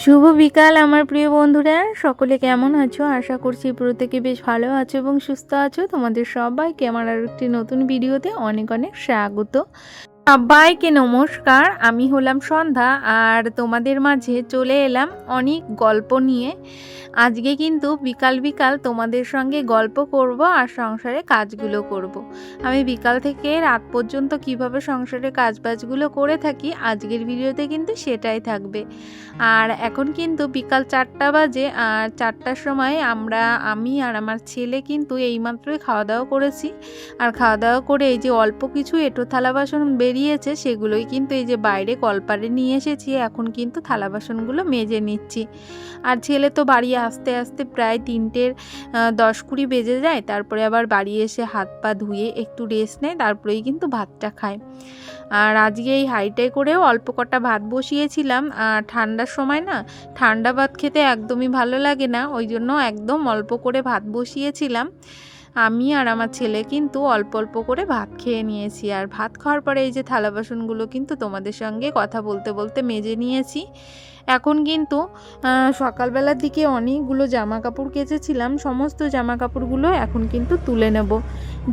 শুভ বিকাল আমার প্রিয় বন্ধুরা, সকলে কেমন আছো? আশা করছি প্রত্যেকে বেশ ভালো আছো এবং সুস্থ আছো। তোমাদের সবাইকে আমার আর একটি নতুন ভিডিওতে অনেক অনেক স্বাগত। সবাইকে নমস্কার। আমি হলাম সন্ধ্যা আর তোমাদের মাঝে চলে এলাম অনেক গল্প নিয়ে। আজকে কিন্তু বিকাল বিকাল তোমাদের সঙ্গে গল্প করব আর সংসারে কাজগুলো করব। আমি বিকাল থেকে রাত পর্যন্ত কিভাবে সংসারে কাজবাজগুলো করে থাকি আজকের ভিডিওতে কিন্তু সেটাই থাকবে। আর এখন কিন্তু বিকাল 4টা বাজে, আর 4টার সময় আমি আর আমার ছেলে কিন্তু এইমাত্রই খাওয়া দাওয়া করেছি। আর খাওয়া দাওয়া করে এই যে অল্প কিছু এঁটো থালা বাসন বেরিয়েছে সেগুলোই কিন্তু এই যে বাইরে কলপারে নিয়ে এসেছি, এখন কিন্তু থালা বাসনগুলো মেজে নিচ্ছি। আর ছেলে তো বাড়ি আস্তে আস্তে প্রায় 3টের 10-20 বেজে যায়, তারপরে আবার বাড়ি এসে হাত পা ধুয়ে একটু রেস্ট নেয়, তারপরেই কিন্তু ভাতটা খায়। আর আজকে এই হাঁড়িটায় করেও অল্প কটা ভাত বসিয়েছিলাম। আর ঠান্ডার সময় না ঠান্ডা ভাত খেতে একদমই ভালো লাগে না, ওই জন্য একদম অল্প করে ভাত বসিয়েছিলাম। আমি আর আমার ছেলে কিন্তু অল্প অল্প করে ভাত খেয়ে নিয়েছি। আর ভাত খাওয়ার পরে এই যে থালা বাসনগুলো কিন্তু তোমাদের সঙ্গে কথা বলতে বলতে মেজে নিয়েছি। এখন কিন্তু সকালবেলার দিকে অনেকগুলো জামা কাপড় কেচেছিলাম, সমস্ত জামা কাপড়গুলো এখন কিন্তু তুলে নেব।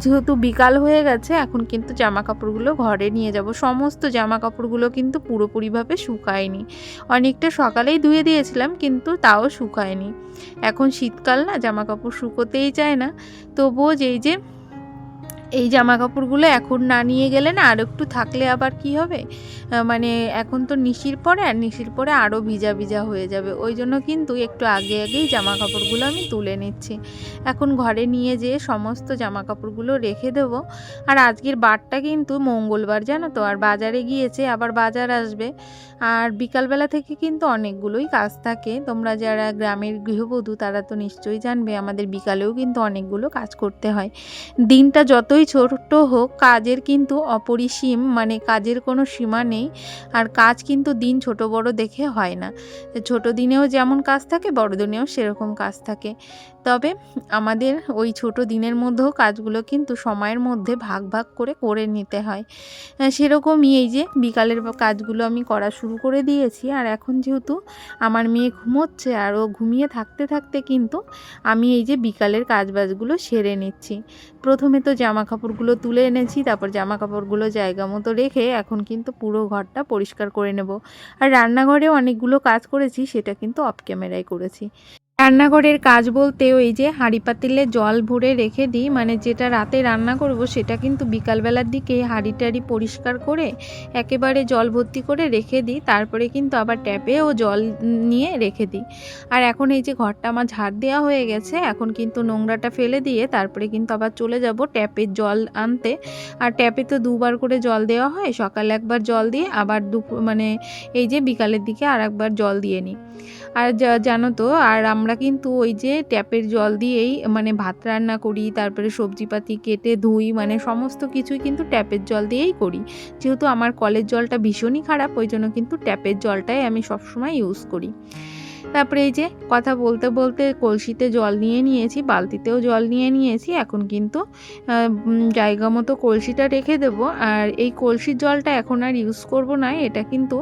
যেহেতু বিকাল হয়ে গেছে, এখন কিন্তু জামা কাপড়গুলো ঘরে নিয়ে যাব। সমস্ত জামা কাপড়গুলো কিন্তু পুরোপুরিভাবে শুকায়নি, অনেকটা সকালেই ধুয়ে দিয়েছিলাম কিন্তু তাও শুকায়নি। এখন শীতকাল না, জামা কাপড় শুকোতেই চায় না। তবুও যে এই জামা কাপড়গুলো এখন না নিয়ে গেলে না আর একটু থাকলে আবার কি হবে, মানে এখন তো নিশির পরে আরও ভিজা ভিজা হয়ে যাবে, ওই জন্য কিন্তু একটু আগে আগেই জামা কাপড়গুলো আমি তুলে নিচ্ছি। এখন ঘরে নিয়ে যেয়ে সমস্ত জামা কাপড়গুলো রেখে দেবো। আর আজকের বারটা কিন্তু মঙ্গলবার, জানো তো, আর বাজারে গিয়েছে, আবার বাজার আসবে। আর বিকালবেলা থেকে কিন্তু অনেকগুলোই কাজ থাকে। তোমরা যারা গ্রামের গৃহবধূ তারা তো নিশ্চয়ই জানবে, আমাদের বিকালেও কিন্তু অনেকগুলো কাজ করতে হয়। দিনটা যতই ছোট হোক, কাজের কিন্তু অপরিসীম, মানে কাজের কোনো সীমা নেই। আর কাজ কিন্তু দিন ছোট বড় দেখে হয় না, ছোট দিনেও যেমন কাজ থাকে বড় দিনেও সেরকম কাজ থাকে। তবে আমাদের ওই ছোট দিনের মধ্যেও কাজগুলো কিন্তু সময়ের মধ্যে ভাগ ভাগ করে নিতে হয়। সেরকমই এই যে বিকালের কাজগুলো আমি করা শুরু করে দিয়েছি। আর এখন যেহেতু আমার মেয়ে ঘুমোচ্ছে, আর ও ঘুমিয়ে থাকতে থাকতে কিন্তু আমি এই যে বিকালের কাজবাজগুলো সেরে নিচ্ছি। প্রথমে তো জামা কাপড়গুলো তুলে এনেছি, তারপর জামা কাপড়গুলো জায়গা মতো রেখে এখন কিন্তু পুরো ঘরটা পরিষ্কার করে নেব। আর রান্নাঘরে অনেকগুলো কাজ করেছি, সেটা কিন্তু অফ ক্যামেরায় করেছি। রান্নাঘরের কাজ বলতে ওই যে হাঁড়ি পাতিলে জল ভরে রেখে দিই, মানে যেটা রাতে রান্না করব সেটা কিন্তু বিকালবেলার দিকে হাঁড়ি টাড়ি পরিষ্কার করে একেবারে জল ভর্তি করে রেখে দিই, তারপরে কিন্তু আবার ট্যাপেও জল নিয়ে রেখে দিই। আর এখন এই যে ঘরটা আমার ঝাড় দেওয়া হয়ে গেছে, এখন কিন্তু নোংরাটা ফেলে দিয়ে তারপরে কিন্তু আবার চলে যাব ট্যাপের জল আনতে। আর ট্যাপে তো 2বার করে জল দেওয়া হয়, সকালে একবার জল দিয়ে আবার দুপুর মানে এই যে বিকালের দিকে আর একবার জল দিয়ে নিই। আর জানো তো, আর আমরা কিন্তু ওই যে ট্যাপের জল দিয়েই মানে ভাত রান্না করি, তারপরে সবজিপাতি কেটে ধুই, মানে সমস্ত কিছুই কিন্তু ট্যাপের জল দিয়েই করি। যেহেতু আমার কলের জলটা ভীষণই খারাপ, ওই জন্য কিন্তু ট্যাপের জলটাই আমি সবসময় ইউজ করি। তারপরে এই যে কথা বলতে বলতে কলসিতে জল নিয়ে নিয়েছি, বালতিতেও জল নিয়ে নিয়েছি। এখন কিন্তু জায়গা মতো কলসিটা রেখে দেব। আর এই কলসির জলটা এখন আর ইউজ করব না, এটা কিন্তু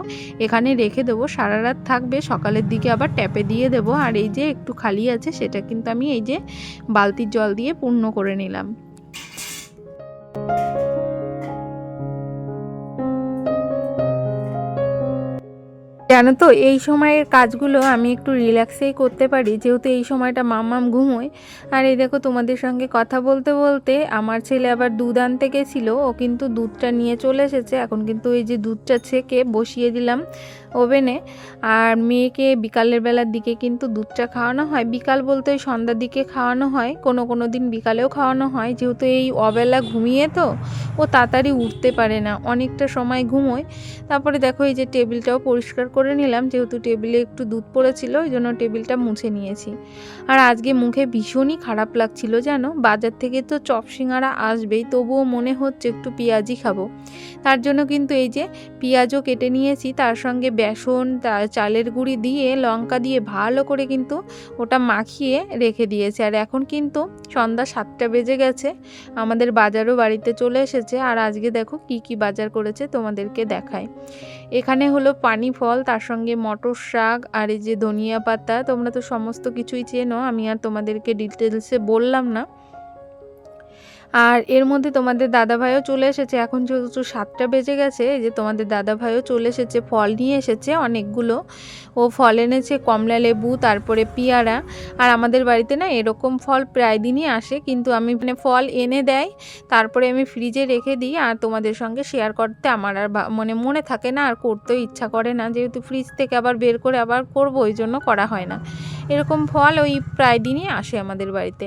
এখানে রেখে দেবো, সারা রাত থাকবে, সকালের দিকে আবার ট্যাপে দিয়ে দেব। আর এই যে একটু খালি আছে সেটা কিন্তু আমি এই যে বালতির জল দিয়ে পূর্ণ করে নিলাম। জানো তো, এই সময়ের কাজগুলো আমি একটু রিল্যাক্সেই করতে পারি, যেহেতু এই সময়টা মাম্মাম ঘুমোয়। আর এই দেখো, তোমাদের সঙ্গে কথা বলতে বলতে আমার ছেলে আবার দুধ আনতে গেছিলো, ও কিন্তু দুধটা নিয়ে চলে এসেছে। এখন কিন্তু এই যে দুধটা ছেঁকে বসিয়ে দিলাম ওভেনে। আর মেয়েকে বিকালের বেলার দিকে কিন্তু দুধটা খাওয়ানো হয়, বিকাল বলতে ওই সন্ধ্যার দিকে খাওয়ানো হয়, কোনো দিন বিকালেও খাওয়ানো হয়। যেহেতু এই অবেলা ঘুমিয়ে তো ও তাড়াতাড়ি উঠতে পারে না, অনেকটা সময় ঘুমোয়। তারপরে দেখো এই যে টেবিলটাও পরিষ্কার করে নিলাম, যেহেতু টেবিলে একটু দুধ পড়েছিল ওই জন্য টেবিলটা মুছে নিয়েছি। আর আজকে মুখে ভীষণই খারাপ লাগছিল, জানো, বাজার থেকে তো চপ সিঙ্গারা আসবেই, তবুও মনে হচ্ছে একটু পেঁয়াজি খাবো। তার জন্য কিন্তু এই যে পেঁয়াজও কেটে নিয়েছি, তার সঙ্গে বেসন চালের গুঁড়ি দিয়ে লঙ্কা দিয়ে ভালো করে কিন্তু ওটা মাখিয়ে রেখে দিয়েছে। আর এখন কিন্তু সন্ধ্যা 7টা বেজে গেছে, আমাদের বাজারও বাড়িতে চলে এসেছে। আর আজকে দেখো কি কি বাজার করেছে তোমাদেরকে দেখায়। এখানে হলো পানি ফল, তার সঙ্গে মটর শাক, আর এই যে ধনিয়া পাতা। তোমরা তো সমস্ত কিছুই চেনো, আমি আর তোমাদেরকে ডিটেলসে বললাম না। আর এর মধ্যে তোমাদের দাদাভাইও চলে এসেছে, এখন যেহেতু 7টা বেজে গেছে, এই যে তোমাদের দাদাভাইও চলে এসেছে, ফল নিয়ে এসেছে অনেকগুলো। ও ফল এনেছে কমলা লেবু, তারপরে পেয়ারা। আর আমাদের বাড়িতে না এরকম ফল প্রায় দিনই আসে, কিন্তু আমি মানে ফল এনে দেয়, তারপরে আমি ফ্রিজে রেখে দিই। আর তোমাদের সঙ্গে শেয়ার করতে আমার আর মানে মনে থাকে না, আর করতেও ইচ্ছা করে না, যেহেতু ফ্রিজ থেকে আবার বের করে আবার করবো, ওই জন্য করা হয় না। এরকম ফল ওই প্রায় দিনই আসে আমাদের বাড়িতে।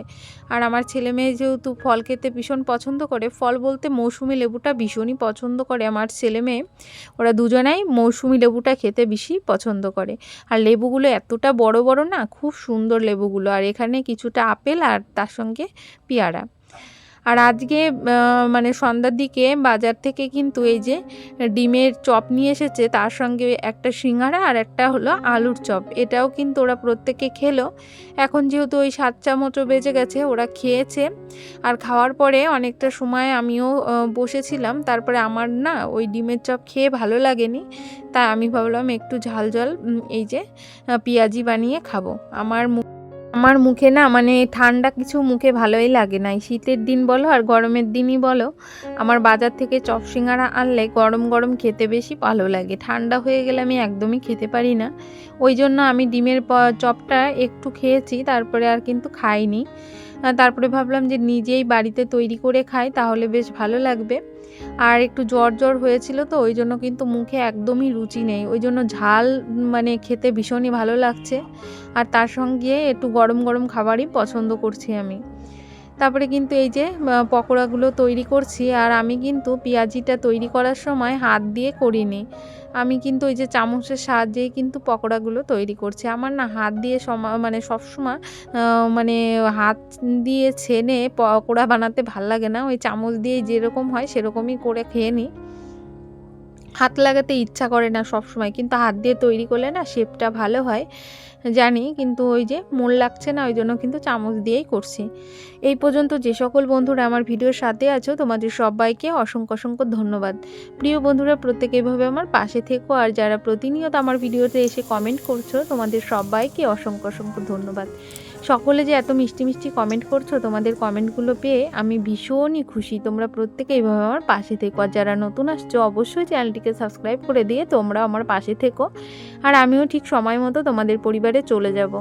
আর আমার ছেলে মেয়ে যেহেতু ফল খেতে ভীষণ পছন্দ করে, ফল বলতে মৌসুমি লেবুটা ভীষণই পছন্দ করে আমার ছেলে মেয়ে, ওরা দুজনাই মৌসুমি লেবুটা খেতে বেশি পছন্দ করে। আর লেবুগুলো এতটা বড় বড় না, খুব সুন্দর লেবুগুলো। আর এখানে কিছুটা আপেল আর তার সঙ্গে পেয়ারা। আর আজকে মানে সন্ধ্যার দিকে বাজার থেকে কিন্তু এই যে ডিমের চপ নিয়ে এসেছে, তার সঙ্গে একটা সিঙ্গারা আর একটা হলো আলুর চপ। এটাও কিন্তু ওরা প্রত্যেকে খেলো। এখন যেহেতু ওই 7 চামচও বেজে গেছে, ওরা খেয়েছে। আর খাওয়ার পরে অনেকটা সময় আমিও বসেছিলাম, তারপরে আমার না ওই ডিমের চপ খেয়ে ভালো লাগেনি, তাই আমি ভাবলাম একটু ঝাল ঝাল এই যে পেঁয়াজি বানিয়ে খাবো। আমার মুখে না মানে ঠান্ডা কিছু মুখে ভালোই লাগে না, শীতের দিন বলো আর গরমের দিনই বলো, আমার বাজার থেকে চপ সিঙ্গারা আনলে গরম গরম খেতে বেশি ভালো লাগে। ঠান্ডা হয়ে গেলে আমি একদমই খেতে পারি না, ওই জন্য আমি ডিমের চপটা একটু খেয়েছি, তারপরে আর কিন্তু খাইনি। তারপরে ভাবলাম যে নিজেই বাড়িতে তৈরি করে খাই, তাহলে বেশ ভালো লাগবে। আর একটু জ্বর জ্বর হয়েছিল তো, ওই জন্য কিন্তু মুখে একদমই রুচি নেই, ওই জন্য ঝাল মানে খেতে ভীষণই ভালো লাগছে। আর তার সঙ্গে একটু গরম গরম খাবারই পছন্দ করছি আমি। তারপরে কিন্তু এই যে পকোড়াগুলো তৈরি করছি। আর আমি কিন্তু পেঁয়াজিটা তৈরি করার সময় হাত দিয়ে করিনি, আমি কিন্তু ওই যে চামচের সাহায্যেই কিন্তু পকোড়াগুলো তৈরি করছি। আমার না হাত দিয়ে মানে সবসময় মানে হাত দিয়ে ছেনে পকোড়া বানাতে ভাল লাগে না, ওই চামচ দিয়ে যেরকম হয় সেরকমই করে খেয়ে নিই। হাত লাগাতে ইচ্ছা করে না সব সময়, কিন্তু হাত দিয়ে তৈরি করলে না শেপটা ভালো হয় জানি, কিন্তু ওই যে মন লাগছে না, ওই জন্য কিন্তু চামচ দিয়েই করছি। এই পর্যন্ত যে সকল বন্ধুরা আমার ভিডিওর সাথে আছো, তোমাদের সবাইকে অসংখ্য অসংখ্য ধন্যবাদ। প্রিয় বন্ধুরা, প্রত্যেকে এইভাবে আমার পাশে থেকো। আর যারা প্রতিনিয়ত আমার ভিডিওতে এসে কমেন্ট করছো, তোমাদের সবাইকে অসংখ্য অসংখ্য ধন্যবাদ। সকলে যে এত মিষ্টি মিষ্টি কমেন্ট করছো, তোমাদের কমেন্টগুলো পেয়ে আমি ভীষণই খুশি। তোমরা প্রত্যেকে এইভাবে আমার পাশে থেকো। আর যারা নতুন আসছো, অবশ্যই চ্যানেলটিকে সাবস্ক্রাইব করে দিয়ে তোমরা আমার পাশে থেকো। আর আমিও ঠিক সময় মতো তোমাদের পরিবারে চলে যাব।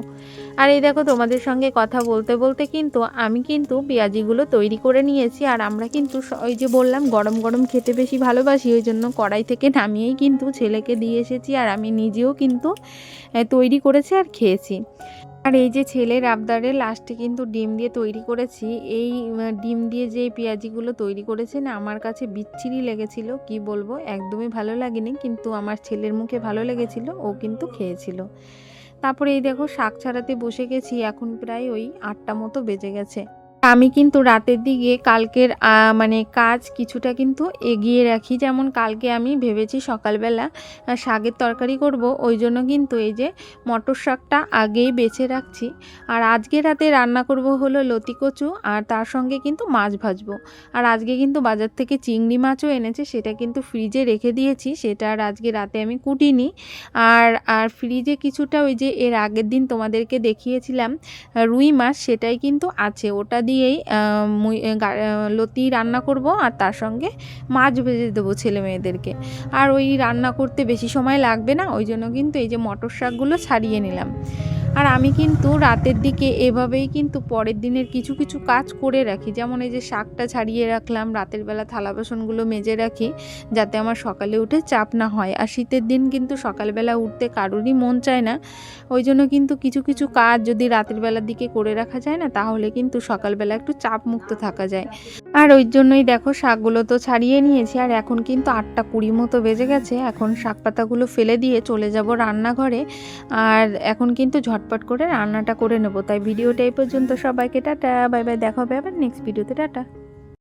আর এই দেখো, তোমাদের সঙ্গে কথা বলতে বলতে কিন্তু আমি কিন্তু পেঁয়াজিগুলো তৈরি করে নিয়েছি। আর আমরা কিন্তু ওই যে বললাম গরম গরম খেতে বেশি ভালোবাসি, ওই জন্য কড়াই থেকে নামিয়েই কিন্তু ছেলেকে দিয়ে এসেছি, আর আমি নিজেও কিন্তু তৈরি করেছি আর খেয়েছি। আর এই যে ছেলের আবদারে লাস্টে কিন্তু ডিম দিয়ে তৈরি করেছি। এই ডিম দিয়ে যে পেঁয়াজিগুলো তৈরি করেছে না, আমার কাছে বিচ্ছিরি লেগেছিল, কি বলবো, একদমই ভালো লাগেনি, কিন্তু আমার ছেলের মুখে ভালো লেগেছিল, ও কিন্তু খেয়েছিল। তারপরে এই দেখো শাক ছাড়াতে বসে গেছি, এখন প্রায় ওই 8টা মতো বেজে গেছে। আমি কিন্তু রাতের দিকে কালকের মানে কাজ কিছুটা কিন্তু এগিয়ে রাখি। যেমন কালকে আমি ভেবেছি সকালবেলা শাকের তরকারি করব, ওই জন্য কিন্তু এই যে মটর শাকটা আগেই বেছে রাখছি। আর আজকে রাতে রান্না করব হলো লতি কচু, আর তার সঙ্গে কিন্তু মাছ ভাজবো। আর আজকে কিন্তু বাজার থেকে চিংড়ি মাছও এনেছে, সেটা কিন্তু ফ্রিজে রেখে দিয়েছি, সেটা আর আজকে রাতে আমি কুটিনি। আর ফ্রিজে কিছুটা ওই যে এর আগের দিন তোমাদেরকে দেখিয়েছিলাম রুই মাছ, সেটাই কিন্তু আছে, ওটা দিয়েই লতি রান্না করব। আর তার সঙ্গে মাছ ভেজে দেবো ছেলে মেয়েদেরকে। আর ওই রান্না করতে বেশি সময় লাগবে না, ওই জন্য কিন্তু এই যে মটর শাকগুলো ছাড়িয়ে নিলাম। আর আমি কিন্তু রাতের দিকে এভাবেই কিন্তু পরের দিনের কিছু কিছু কাজ করে রাখি। যেমন এই যে শাকটা ছাড়িয়ে রাখলাম, রাতের বেলা থালা বাসনগুলো মেজে রাখি, যাতে আমার সকালে উঠে চাপ না হয়। আর শীতের দিন কিন্তু সকালবেলা উঠতে কারোরই মন চায় না, ওই জন্য কিন্তু কিছু কিছু কাজ যদি রাতের বেলার দিকে করে রাখা যায় না, তাহলে কিন্তু সকালবেলা একটু চাপ মুক্ত থাকা যায়। আর ওই জন্যই দেখো শাকগুলো তো ছাড়িয়ে নিয়েছি। আর এখন কিন্তু 8টা 20 মতো বেজে গেছে, এখন শাক পাতাগুলো ফেলে দিয়ে চলে যাব রান্নাঘরে। আর এখন কিন্তু ঝটপট করে রান্নাটা করে নেব। তাই ভিডিওটা এই পর্যন্ত, সবাইকে টাটা বাই বাই, দেখা হবে আবার নেক্সট ভিডিওতে, টাটা।